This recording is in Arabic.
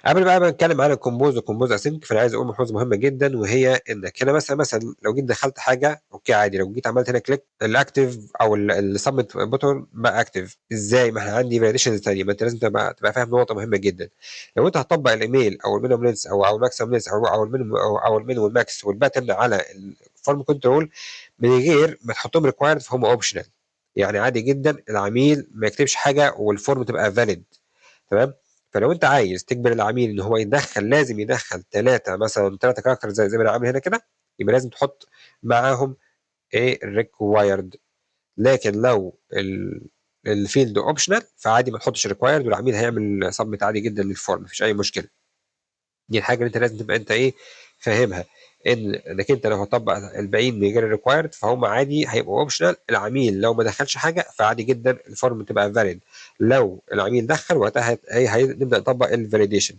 قبل بقى ما نتكلم عن الكومبوز وكومبوز اسync، فانا عايز اقول ملحوظه مهمه جدا، وهي انك هنا مثلا لو جيت دخلت حاجه اوكي عادي، لو جيت عملت هنا كليك الاكتف او السبميت بوتون بقى اكتف ازاي؟ ما احنا عندي فاليديشنز ثانيه، ما انت لازم تبقى فاهم نقطه مهمه جدا. لو انت هتطبق الايميل او المينيمم لينس او الماكسيمم لينس او المينيمم او المينيمم والماكس والباترن على الفورم كنترول من غير ما تحطهم ريكوايرد، فهم اوبشنال. يعني عادي جدا العميل ما يكتبش حاجه والفورم تبقى فاليد. تمام. فلو انت عايز تجبر العميل ان هو يدخل، لازم يدخل مثلا ثلاثه كاركتر زي ما انا عامل هنا كده، يبقى لازم تحط معاهم ايه ريكوايرد. لكن لو الفيلد اوبشنال فعادي ما تحطش ريكوايرد، والعميل هيعمل سبميت عادي جدا للفورم، مفيش اي مشكله. دي الحاجه اللي انت لازم تبقى انت ايه فاهمها، انك انت لو هتطبق الباقيين من غير الريكوايرد فهم عادي هيبقوا اوبشنال. العميل لو ما دخلش حاجه فعادي جدا الفورم تبقى فاليد. لو العميل دخل وقتها هنبدا نطبق الفاليديشن.